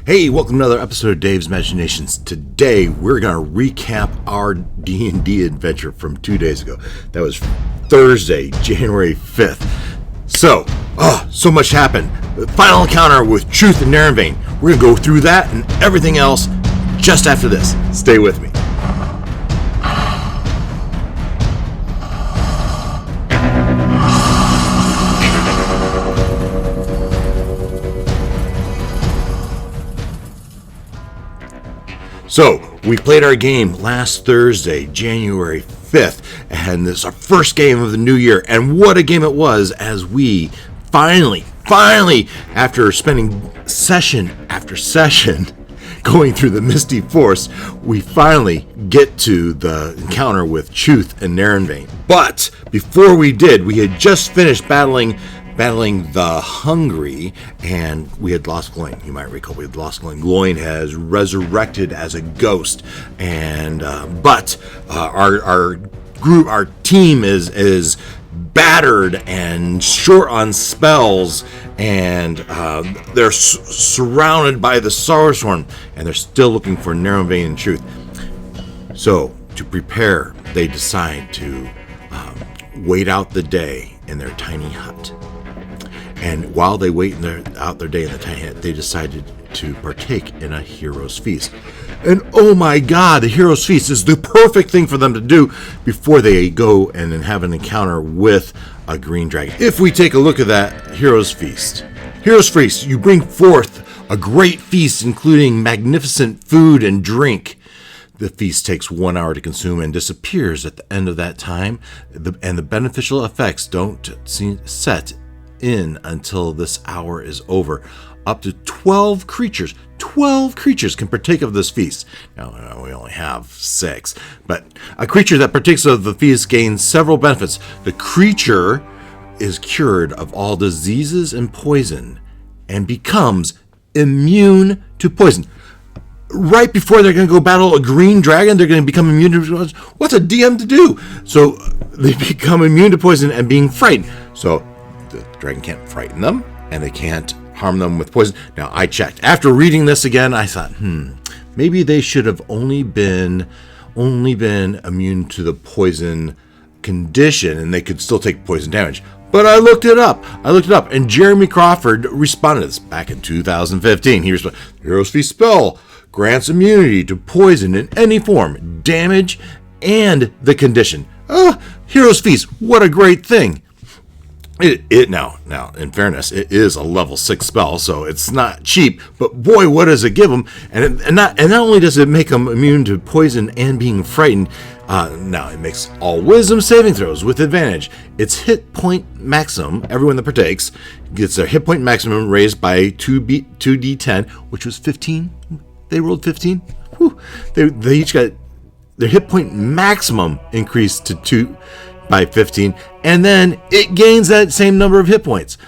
Hey, welcome to another episode of Dave's Imaginations. Today, we're going to recap our D&D adventure from 2 days ago. That was Thursday, January 5th. So much happened. The final encounter with Chuth and Neronvain. We're going to go through that and everything else just after this. Stay with me. So, we played our game last Thursday, January 5th, and this is our first game of the new year, and what a game it was as we finally, after spending session after session going through the Misty Forest, we finally get to the encounter with Chuth and Neronvain. But before we did, we had just finished battling the Hungry, and we had lost Gloin. You might recall we had lost Gloin. Gloin has resurrected as a ghost, and but our team is battered and short on spells, and they're surrounded by the Sorrowsworn, and they're still looking for Neronvain and Chuth. So to prepare, they decide to wait out the day in their tiny hut. And while they wait out their day in the tiny hut, they decided to partake in a hero's feast. And oh my God, the hero's feast is the perfect thing for them to do before they go and have an encounter with a green dragon. If we take a look at that hero's feast, you bring forth a great feast, including magnificent food and drink. The feast takes 1 hour to consume and disappears at the end of that time, and the beneficial effects don't set in until this hour is over. Up to 12 creatures can partake of this feast. Now, we only have 6, but a creature that partakes of the feast gains several benefits. The creature is cured of all diseases and poison and becomes immune to poison. Right before they're going to go battle a green dragon, they're going to become immune to poison. What's a DM to do? So they become immune to poison and being frightened. So the dragon can't frighten them, and they can't harm them with poison. Now, I checked. After reading this again, I thought, maybe they should have only been immune to the poison condition, and they could still take poison damage. But I looked it up, and Jeremy Crawford responded to this back in 2015. He responded, Hero's Feast spell grants immunity to poison in any form, damage, and the condition. Hero's Feast, what a great thing. Now, in fairness, it is a level 6 spell, so it's not cheap, but boy, what does it give them? And not only does it make them immune to poison and being frightened, now it makes all wisdom saving throws with advantage. Its hit point maximum, everyone that partakes, gets their hit point maximum raised by 2d10, which was 15. They rolled 15. Whew. They each got their hit point maximum increased to 2 by 15, and then it gains that same number of hit points.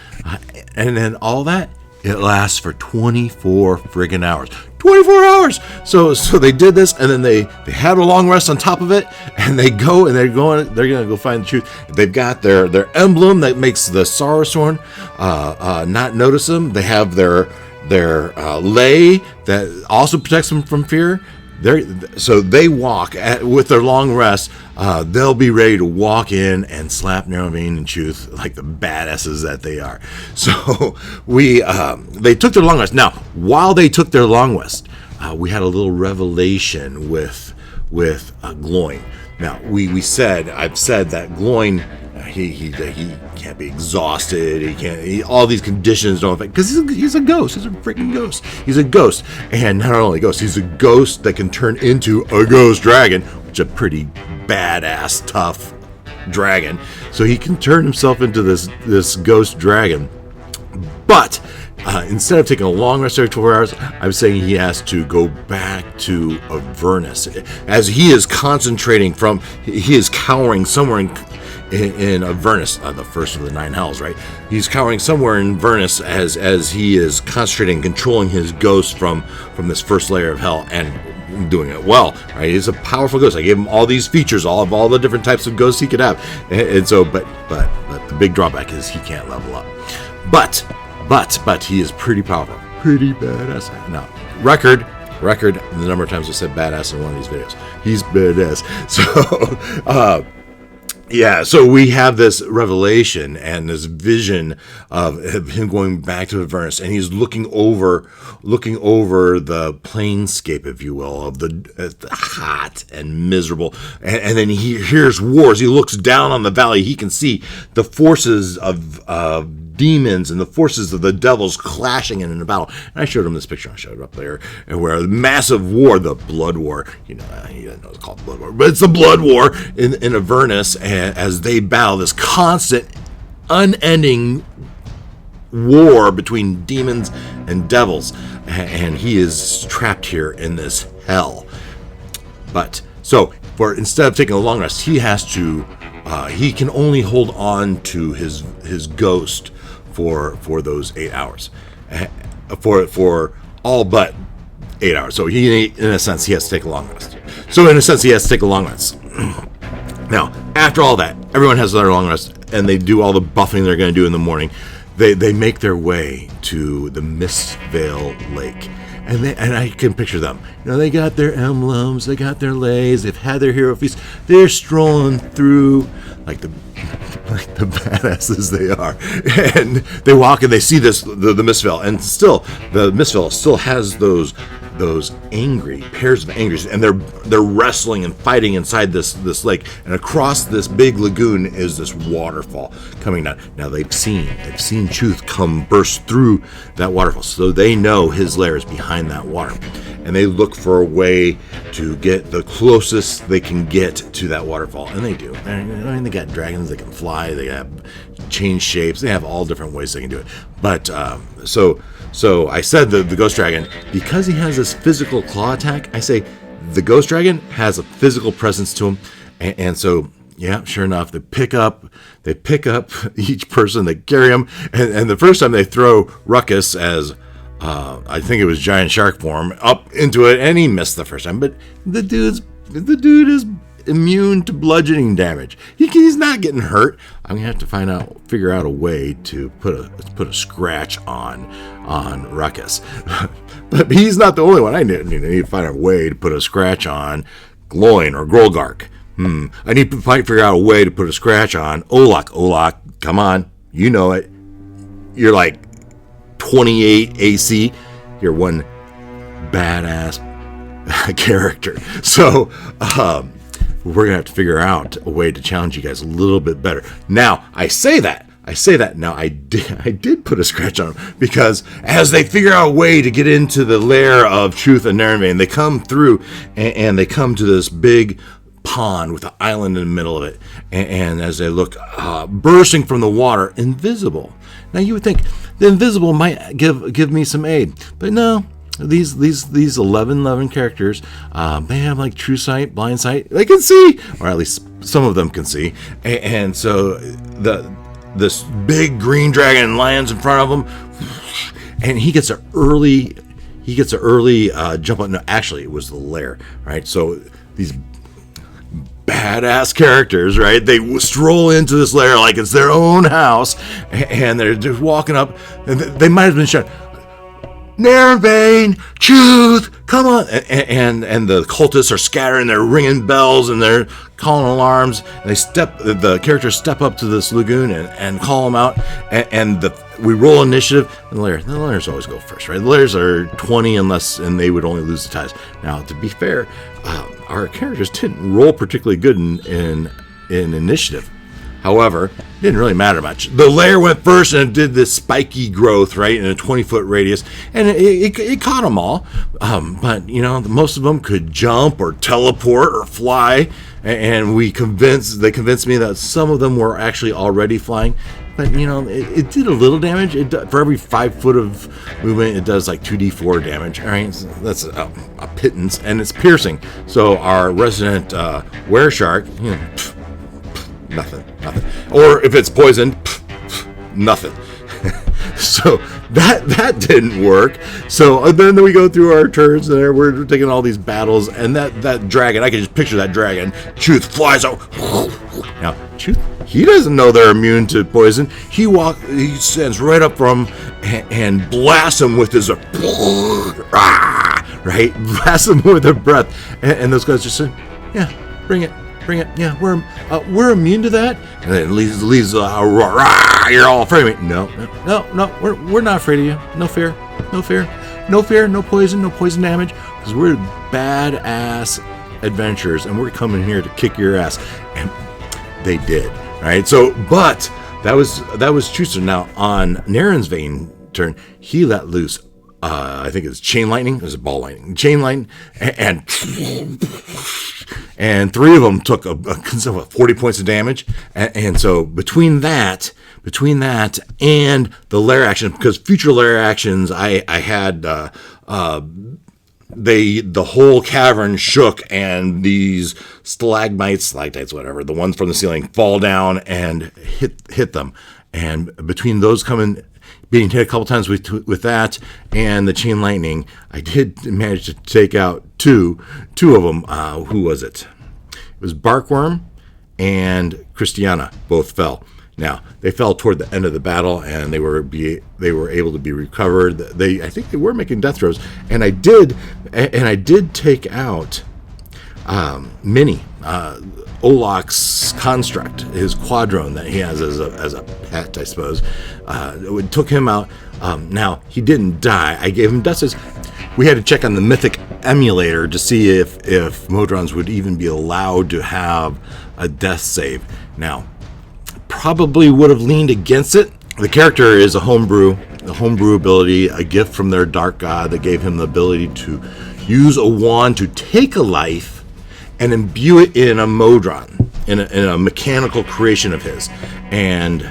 And then all that, it lasts for 24 friggin' hours. 24 hours! So they did this, and then they had a long rest on top of it, and they're going to go find the Chuth. They've got their emblem that makes the Sorrowsworn not notice them. They have their lay that also protects them from fear. So they walk with their long rest. They'll be ready to walk in and slap Neronvain and Chuth like the badasses that they are. So they took their long rest. Now, while they took their long rest, we had a little revelation with Gloin. Now, I've said that Gloin, he can't be exhausted. He can't. All these conditions don't affect, because he's a ghost. He's a freaking ghost. He's a ghost, and not only a ghost, he's a ghost that can turn into a ghost dragon, which is a pretty badass, tough dragon. So he can turn himself into this ghost dragon, but instead of taking a long rest every 24 hours, I'm saying he has to go back to Avernus. As he is concentrating he is cowering somewhere in Avernus, the first of the 9 hells, right? He's cowering somewhere in Avernus as he is concentrating, controlling his ghost from this first layer of hell, and doing it well, right? He's a powerful ghost. I gave him all these features, all the different types of ghosts he could have, and so, but the big drawback is he can't level up. But he is pretty powerful, pretty badass. Now, record, the number of times I said badass in one of these videos. He's badass. So, yeah, so we have this revelation and this vision of him going back to Avernus, and he's looking over the planescape, if you will, of the hot and miserable, and then he hears wars. He looks down on the valley. He can see the forces of demons and the forces of the devils clashing in a battle. And I showed him this picture. I showed it up there, and where a massive war, the blood war. He doesn't know it's called blood war, but it's the blood war in Avernus, as they battle this constant, unending war between demons and devils, and he is trapped here in this hell. But so, instead of taking a long rest, he has to. He can only hold on to his ghost for those 8 hours, for all but 8 hours. So in a sense, he has to take a long rest. Now, after all that, everyone has their long rest, and they do all the buffing they're going to do in the morning. They make their way to the Mistvale Lake. And I can picture them. They got their emblems, they got their leis, they've had their hero feast. They're strolling through like the badasses they are. And they walk and they see the Mistvale, and still the Mistvale still has those angry pairs of angries, and they're wrestling and fighting inside this lake, and across this big lagoon is this waterfall coming down. Now they've seen Chuth come burst through that waterfall, so they know his lair is behind that water, and they look for a way to get the closest they can get to that waterfall, and they do. They got dragons, they can fly, they have change shapes, they have all different ways they can do it. But so I said the ghost dragon, because he has this physical claw attack, I say the ghost dragon has a physical presence to him, and so yeah, sure enough, they pick up each person, they carry him, and the first time they throw Ruckus as I think it was giant shark form up into it, and he missed the first time, but the dude is immune to bludgeoning damage. He's not getting hurt. I'm gonna have to figure out a way to put a scratch on Ruckus. But he's not the only one. I need to find a way to put a scratch on Gloin or Grolgark. I need to figure out a way to put a scratch on Olak. Olak, come on, you know it. You're like 28 AC. You're one badass character. So we're going to have to figure out a way to challenge you guys a little bit better. Now, I say that. Now, I did put a scratch on them, because as they figure out a way to get into the lair of Chuth and Neronvain, they come through, and they come to this big pond with an island in the middle of it. And as they look, bursting from the water, invisible. Now, you would think the invisible might give me some aid, but no. These 11 characters, they have like true sight, blind sight. They can see, or at least some of them can see. And so this big green dragon lands in front of him, and he gets an early jump on. No, actually, it was the lair, right? So these badass characters, right? They stroll into this lair like it's their own house, and they're just walking up, and they might have been shouting, Neronvain, Chuth, come on! And the cultists are scattering, they're ringing bells, and they're calling alarms. And the characters step up to this lagoon and call them out. And we roll initiative. And the lairs always go first, right? The lairs are 20 and they would only lose the ties. Now, to be fair, our characters didn't roll particularly good in initiative. However, it didn't really matter much. The lair went first, and it did this spiky growth, right, in a 20-foot radius, and it caught them all. But, most of them could jump or teleport or fly, and they convinced me that some of them were actually already flying. But, it did a little damage. For every 5 foot of movement, it does like 2d4 damage. All right, so that's a pittance, and it's piercing. So our resident wereshark, nothing. Or if it's poisoned, nothing. So that didn't work. So then we go through our turns, and we're taking all these battles, and that dragon, I can just picture that dragon. Chuth flies out. Now, Chuth, he doesn't know they're immune to poison. He stands right up from him and blasts him with his right? Blast them with their breath, and those guys just say, "Yeah, bring it. Yeah, we're immune to that." And then leaves rah, you're all afraid of me. No, we're not afraid of you. No fear, no poison damage, because we're badass adventurers, and we're coming here to kick your ass. And they did, right? So, but that was Chuth. Now on Neronvain's turn, he let loose. I think it was chain lightning. It was ball lightning, chain lightning, and three of them took a 40 points of damage. And so between that and the lair action, because future lair actions, I had the whole cavern shook, and these stalactites, whatever, the ones from the ceiling, fall down and hit them. And between those being hit a couple times with that and the chain lightning, I did manage to take out two of them. Who was it? It was Barkworm and Christiana. Both fell. Now they fell toward the end of the battle, and they were able to be recovered. I think they were making death throws, and I did take out Minnie. Olak's construct, his quadrone that he has as a pet, I suppose. It took him out. Now, he didn't die. I gave him death saves. We had to check on the Mythic emulator to see if Modrons would even be allowed to have a death save. Now, probably would have leaned against it. The character is a homebrew ability, a gift from their dark god that gave him the ability to use a wand to take a life and imbue it in a Modron, in a mechanical creation of his. And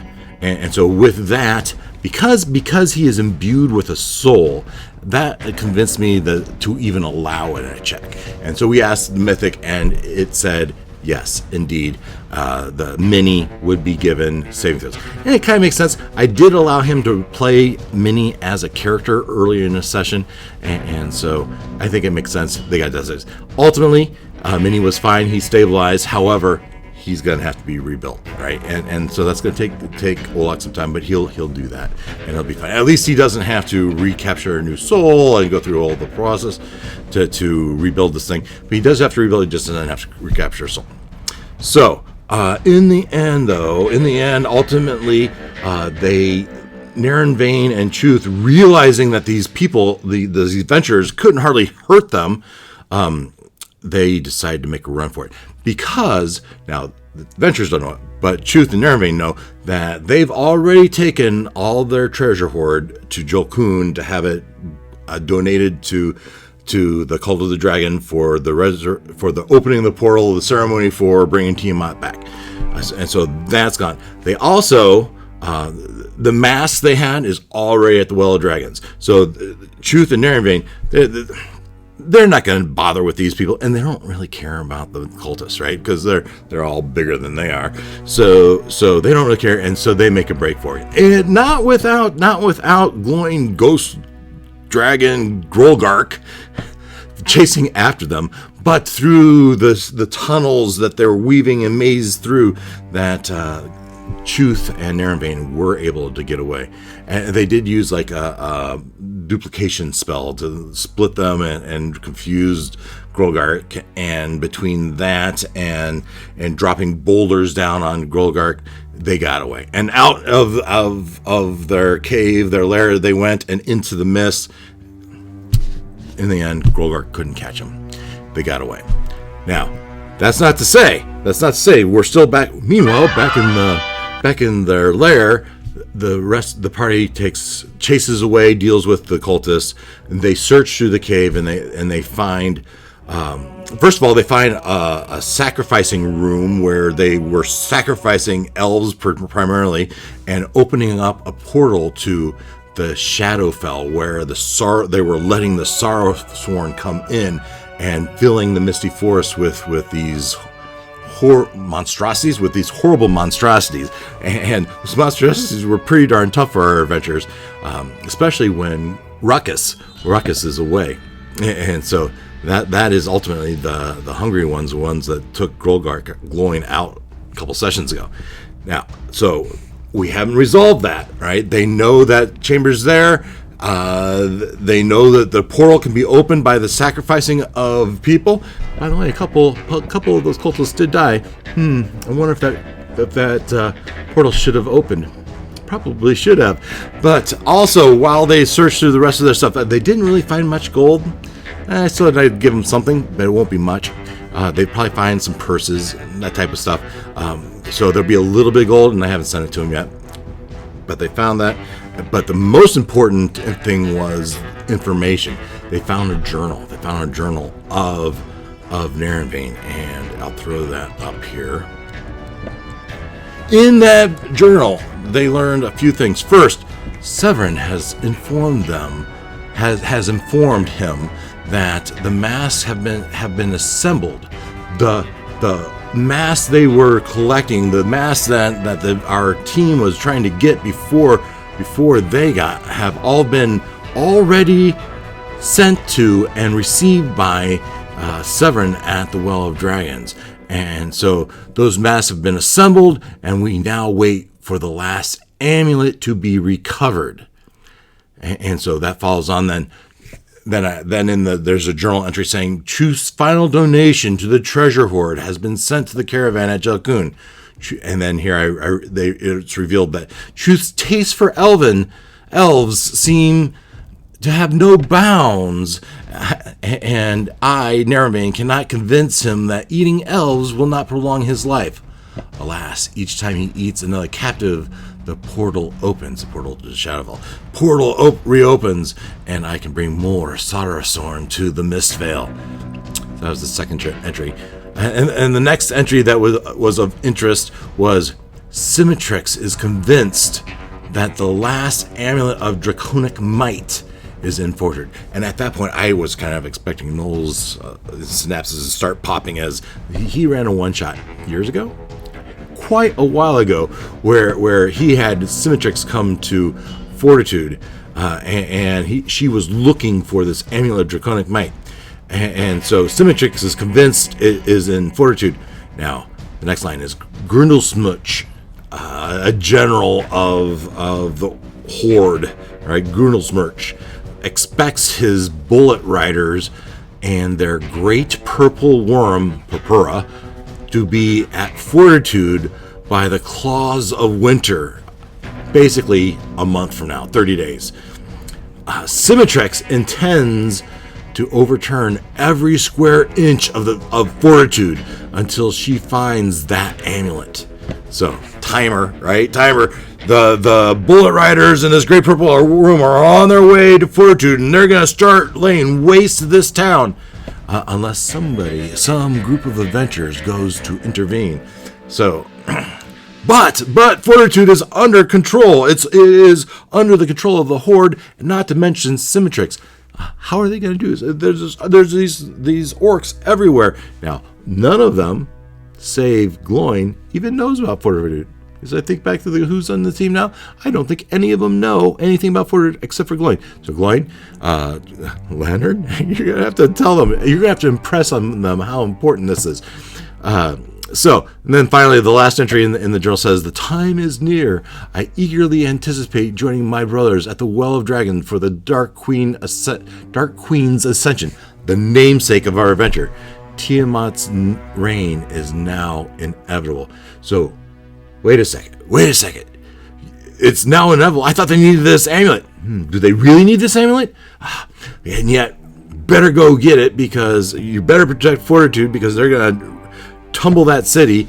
so with that, because he is imbued with a soul, that convinced me to even allow it in a check. And so we asked the Mythic, and it said, yes, indeed, the Minnie would be given saving throws. And it kind of makes sense. I did allow him to play Minnie as a character earlier in the session, and so I think it makes sense. They got death saves. Ultimately, Minnie was fine. He stabilized. However, he's going to have to be rebuilt, right? And so that's going to take Olak some time, but he'll do that, and he'll be fine. At least he doesn't have to recapture a new soul and go through all the process to rebuild this thing. But he does have to rebuild. He just doesn't have to recapture a soul. So in the end, ultimately, Neronvain and Chuth, realizing that these people, these adventurers, couldn't hardly hurt them, they decided to make a run for it. Because, now, the adventurers don't know it, but Chuth and Neronvain know that they've already taken all their treasure hoard to Jolkun to have it donated to the Cult of the Dragon for the opening of the portal, the ceremony for bringing Tiamat back. And so that's gone. They also, the mask they had is already at the Well of Dragons. So Chuth and Neronvain, they're not going to bother with these people, and they don't really care about the cultists, right? Because they're all bigger than they are, so they don't really care, and so they make a break for it. And not without glowing ghost dragon Grolgark chasing after them, but through the tunnels that they're weaving and maze through, that Chuth and Neronvain were able to get away. And they did use like a duplication spell to split them and confused Grolgark, and between that and dropping boulders down on Grolgark, they got away. And out of their cave, their lair, they went, and into the mist. In the end, Grolgark couldn't catch them. They got away. Now, that's not to say we're still back. Meanwhile, back in their lair, the party chases away, deals with the cultists, and they search through the cave, and they find, first of all, they find a sacrificing room where they were sacrificing elves primarily, and opening up a portal to the Shadowfell, where they were letting the Sorrowsworn come in and filling the misty forest with these horrible monstrosities. And those monstrosities were pretty darn tough for our adventurers, especially when Ruckus is away. And so that is ultimately the hungry ones, the ones that took Grolgark glowing out a couple sessions ago. Now, so we haven't resolved that, right? They know that chamber's there. They know that the portal can be opened by the sacrificing of people. By the way, a couple of those cultists did die. I wonder if that portal should have opened. Probably should have. But also, while they searched through the rest of their stuff, they didn't really find much gold. I still had to give them something, but it won't be much. They'd probably find some purses, that type of stuff. So there'll be a little bit of gold, and I haven't sent it to them yet. But they found that. But the most important thing was information. They found a journal. They found a journal of Neronvain, and I'll throw that up here. In that journal, they learned a few things. First, Severin has informed them, has informed him that the masks have been assembled. The masks they were collecting, the masks that our team was trying to get before they got, have all been already sent to and received by Severin at the Well of Dragons. And so those masks have been assembled, and we now wait for the last amulet to be recovered. And so that follows on then there's a journal entry saying Chuth's final donation to the treasure hoard has been sent to the caravan at Jelkun. And then here it's revealed that Chuth's taste for elves seem to have no bounds, and I, Neronvain, cannot convince him that eating elves will not prolong his life. Alas, each time he eats another captive, the portal opens. The portal to the Shadowfell. Portal reopens, and I can bring more Sodarosorn to the Mistvale. That was the second entry. And the next entry that was of interest was Symmetrix is convinced that the last amulet of Draconic Might is in Fortitude. And at that point, I was kind of expecting Noel's synapses to start popping, as he ran a one-shot years ago, quite a while ago, where he had Symmetrix come to Fortitude, and she was looking for this amulet of Draconic Might. And so Symmetrix is convinced it is in Fortitude. Now, the next line is Grundlesmuch, a general of the Horde, right? Grundlesmuch expects his bullet riders and their great purple worm, Purpura, to be at Fortitude by the claws of winter, basically a month from now, 30 days. Symmetrix intends to overturn every square inch of Fortitude until she finds that amulet. So, timer, right? Timer. The bullet riders in this great purple room are on their way to Fortitude, and they're going to start laying waste to this town. Unless some group of adventurers goes to intervene. So, but Fortitude is under control. It is under the control of the Horde, not to mention Symmetrix. How are they going to do this? There's these orcs everywhere. Now, none of them, save Gloin, even knows about Fortitude. Because I think back to who's on the team now, I don't think any of them know anything about Fortitude except for Gloin. So Gloin, Leonard, you're going to have to tell them, you're going to have to impress on them how important this is. So, and then finally, the last entry in the journal says, the time is near. I eagerly anticipate joining my brothers at the Well of Dragons for the Dark Queen's Ascension, the namesake of our adventure. Tiamat's reign is now inevitable. So, wait a second. It's now inevitable. I thought they needed this amulet. Do they really need this amulet? And yet, better go get it, because you better protect Fortitude, because they're going to tumble that city.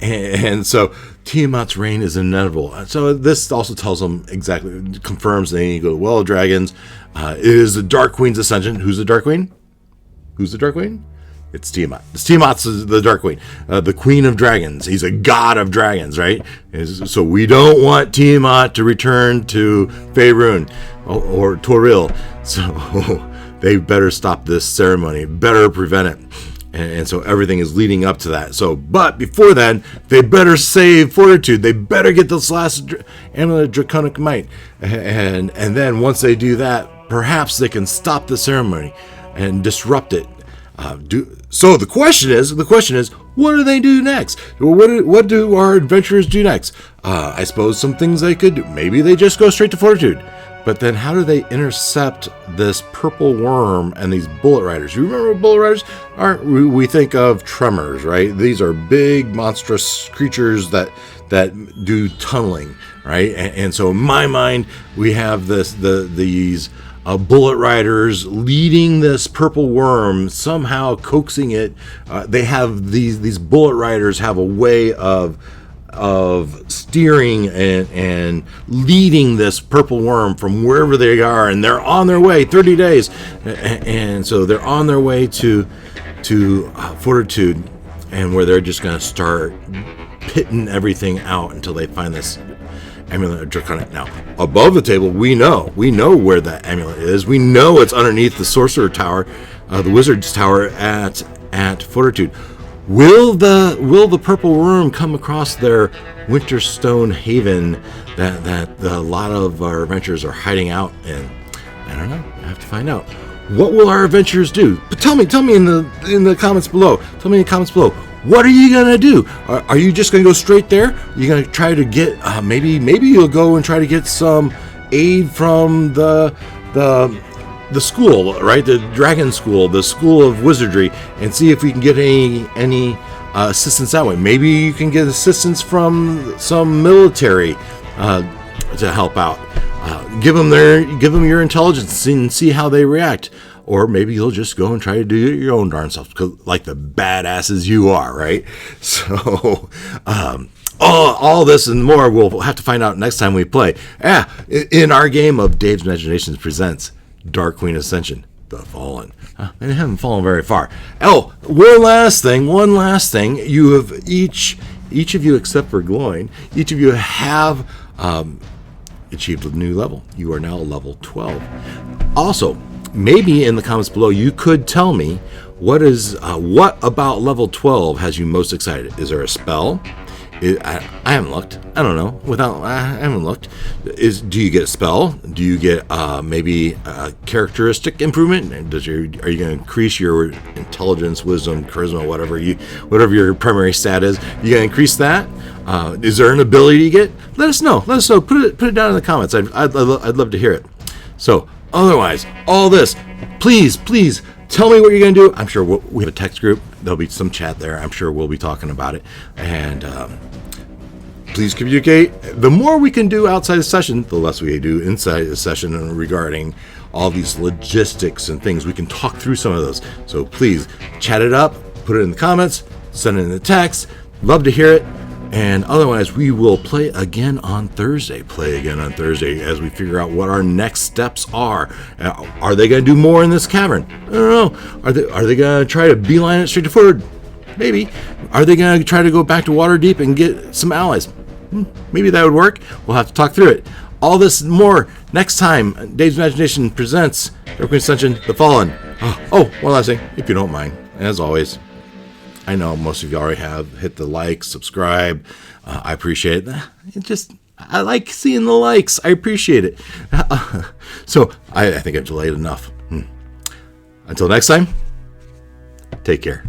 And so Tiamat's reign is inevitable. So this also tells them exactly, confirms they need to go to Well of Dragons. It is the Dark Queen's Ascension. Who's the Dark Queen? It's Tiamat. Tiamat's the Dark Queen, the Queen of Dragons. He's a god of dragons, right? So we don't want Tiamat to return to Faerun or Toril. So they better stop this ceremony, better prevent it. And so everything is leading up to that. So, but before then, they better save Fortitude. They better get this last amulet of Draconic Might. And then once they do that, perhaps they can stop the ceremony and disrupt it. So the question is, what do they do next? What do our adventurers do next? I suppose some things they could do. Maybe they just go straight to Fortitude. But then how do they intercept this purple worm and these bullet riders? You remember what bullet riders are? We think of tremors, right? These are big, monstrous creatures that do tunneling, right? And so in my mind, we have these bullet riders leading this purple worm, somehow coaxing it. They have these bullet riders have a way of steering and leading this purple worm from wherever they are, and they're on their way 30 days, and so they're on their way to Fortitude, and where they're just going to start pitting everything out until they find this amulet of Draconic. Now, above the table, we know where that amulet is. We know it's underneath the Sorcerer Tower, the Wizard's Tower at Fortitude. Will the purple worm come across their Winterstone Haven that a lot of our adventurers are hiding out in? I don't know. I have to find out. What will our adventurers do? But tell me in the comments below. Tell me in the comments below. What are you gonna do? Are you just gonna go straight there? You're gonna try to get maybe you'll go and try to get some aid from the school, right? The Dragon School, the School of Wizardry, and see if we can get any assistance that way. Maybe you can get assistance from some military to help out. Give them your intelligence and see how they react. Or maybe you'll just go and try to do your own darn self, like the badasses you are, right? So, all this and more we'll have to find out next time we play. In our game of Dave's Imaginations Presents Dark Queen Ascension, The Fallen. They haven't fallen very far. One last thing. You have each of you, except for Gloin, each of you have achieved a new level. You are now level 12. Also, maybe in the comments below, you could tell me what about level 12 has you most excited. Is there a spell? I haven't looked. I don't know. I haven't looked. Do you get a spell? Do you get maybe a characteristic improvement? Are you going to increase your intelligence, wisdom, charisma, whatever your primary stat is? You going to increase that? Is there an ability you get? Let us know. Put it down in the comments. I'd love to hear it. So otherwise, all this, please tell me what you're going to do. I'm sure we have a text group. There'll be some chat there. I'm sure we'll be talking about it. And please communicate. The more we can do outside the session, the less we do inside the session regarding all these logistics and things. We can talk through some of those. So please chat it up, put it in the comments, send it in the text. Love to hear it. And otherwise, we will play again on Thursday. As we figure out what our next steps are. Are they going to do more in this cavern? I don't know. Are they going to try to beeline it straight to forward? Maybe. Are they going to try to go back to Waterdeep and get some allies? Maybe that would work. We'll have to talk through it. All this and more next time. Dave's Imagination presents Dark Queen Ascension, The Fallen. One last thing, if you don't mind, as always. I know most of you already have. Hit the like, subscribe. I appreciate it. I like seeing the likes. I appreciate it. So I think I've delayed enough. Until next time, take care.